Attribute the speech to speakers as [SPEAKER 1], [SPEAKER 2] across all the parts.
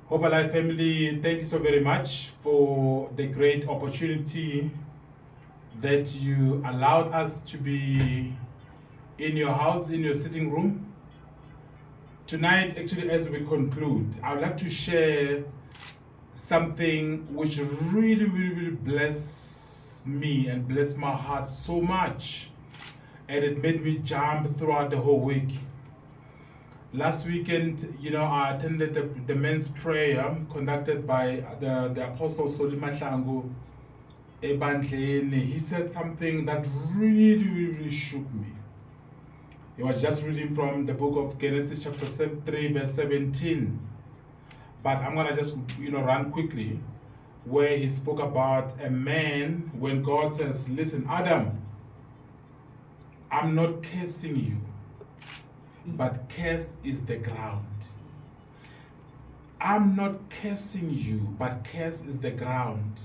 [SPEAKER 1] Hope Alive family, thank you so very much for the great opportunity that you allowed us to be in your house, in your sitting room. Tonight, actually, as we conclude, I would like to share something which really blessed me and blessed my heart so much. And it made me jump throughout the whole week. Last weekend, I attended the men's prayer conducted by the Apostle Soli Mahlangu Ebandleni. He said something that really shook me. He was just reading from the book of Genesis chapter 3 verse 17. But I'm going to just run quickly, where he spoke about a man when God says, listen, Adam, I'm not cursing you, but cursed is the ground. I'm not cursing you, but cursed is the ground.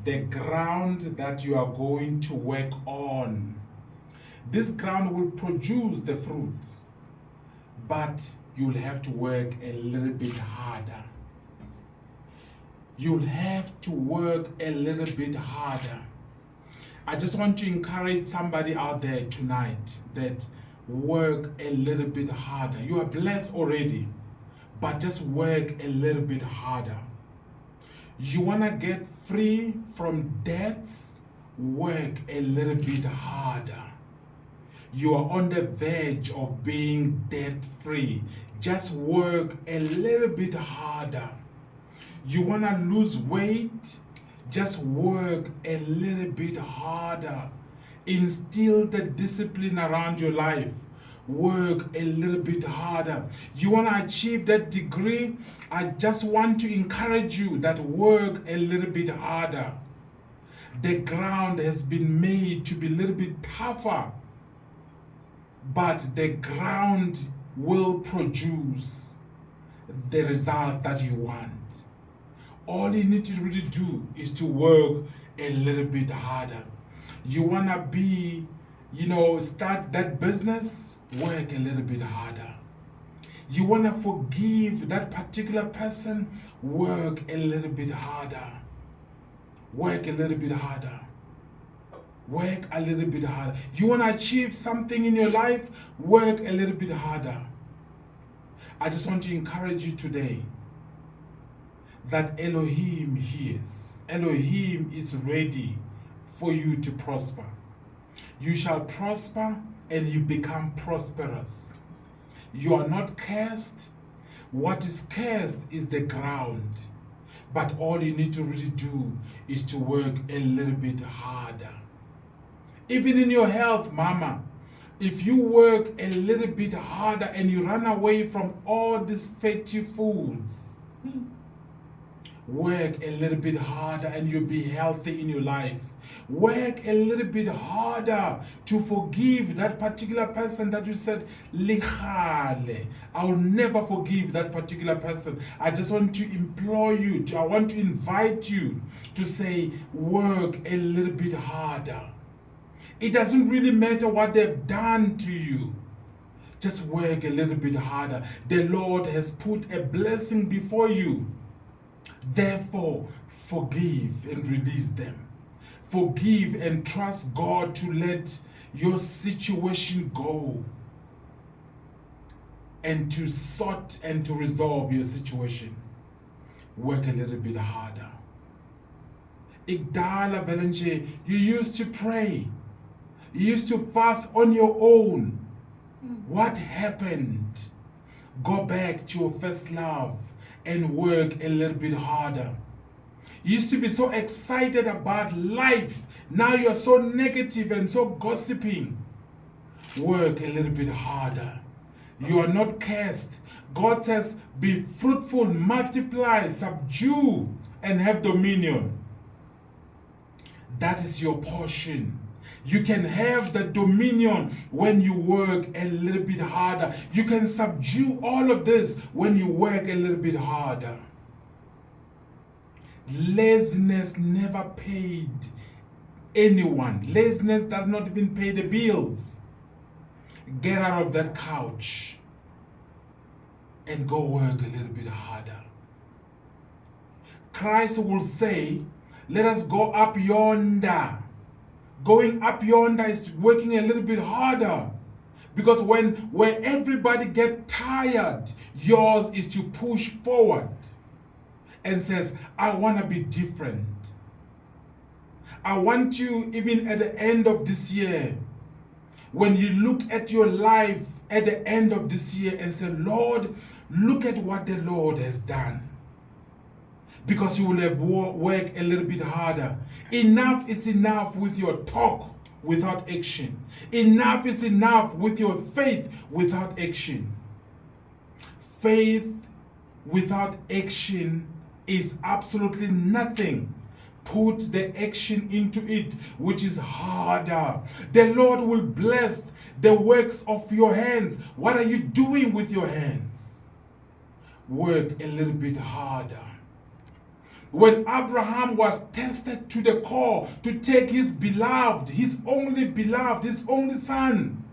[SPEAKER 1] The ground that you are going to work on. This ground will produce the fruit, but you'll have to work a little bit harder. You'll have to work a little bit harder. I just want to encourage somebody out there tonight that work a little bit harder. You are blessed already, but just work a little bit harder. You want to get free from debts? Work a little bit harder. You are on the verge of being debt-free. Just work a little bit harder. You want to lose weight? Just work a little bit harder. Instill the discipline around your life. Work a little bit harder. You want to achieve that degree? I just want to encourage you that work a little bit harder. The ground has been made to be a little bit tougher, but the ground will produce the results that you want. All you need to really do is to work a little bit harder. You want to be, start that business? Work a little bit harder. You want to forgive that particular person? Work a little bit harder. Work a little bit harder. Work a little bit harder. You want to achieve something in your life? Work a little bit harder. I just want to encourage you today that Elohim hears. Elohim is ready for you to prosper. You shall prosper and you become prosperous. You are not cursed. What is cursed is the ground. But all you need to really do is to work a little bit harder. Even in your health, mama, if you work a little bit harder and you run away from all these fatty foods, work a little bit harder and you'll be healthy in your life. Work a little bit harder to forgive that particular person that you said, Likhale, I'll never forgive that particular person. I just want to implore you, I want to invite you to say, work a little bit harder. It doesn't really matter what they've done to you. Just work a little bit harder. The Lord has put a blessing before you. Therefore, forgive and release them. Forgive and trust God to let your situation go and to sort and to resolve your situation. Work a little bit harder. Igdala Valenche, you used to pray. You used to fast on your own. What happened? Go back to your first love and work a little bit harder. You used to be so excited about life. Now you're so negative and so gossiping. Work a little bit harder. You are not cursed. God says, be fruitful, multiply, subdue, and have dominion. That is your portion. You can have the dominion when you work a little bit harder. You can subdue all of this when you work a little bit harder. Laziness never paid anyone. Laziness does not even pay the bills. Get out of that couch. and go work a little bit harder. Christ will say, let us go up yonder. Going up yonder is working a little bit harder. Because when everybody get tired, yours is to push forward and says, I want to be different. I want you, even at the end of this year, when you look at your life at the end of this year and say, Lord, look at what the Lord has done. Because you will have worked a little bit harder. Enough is enough with your talk without action. Enough is enough with your faith without action. Faith without action is absolutely nothing. Put the action into it, which is harder. The Lord will bless the works of your hands. What are you doing with your hands? Work a little bit harder. When Abraham was tested to the core to take his beloved, his only son,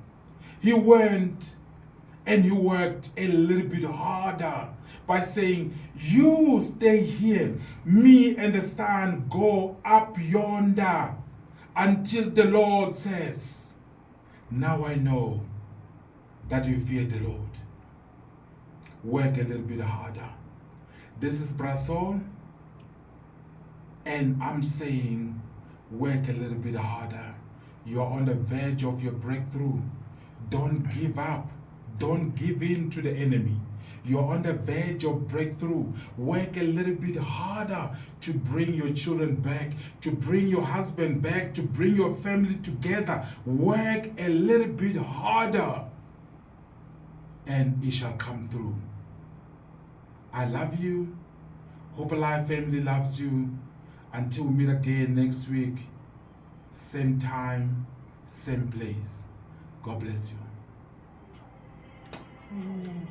[SPEAKER 1] he went and he worked a little bit harder by saying, you stay here, me and the son go up yonder until the Lord says, now I know that you fear the Lord. Work a little bit harder. This is BraSol. And I'm saying, work a little bit harder. You're on the verge of your breakthrough. Don't give up. Don't give in to the enemy. You're on the verge of breakthrough. Work a little bit harder to bring your children back, to bring your husband back, to bring your family together. Work a little bit harder, and it shall come through. I love you. Hope Alive family loves you. Until we meet again next week, same time, same place. God bless you.
[SPEAKER 2] Amen.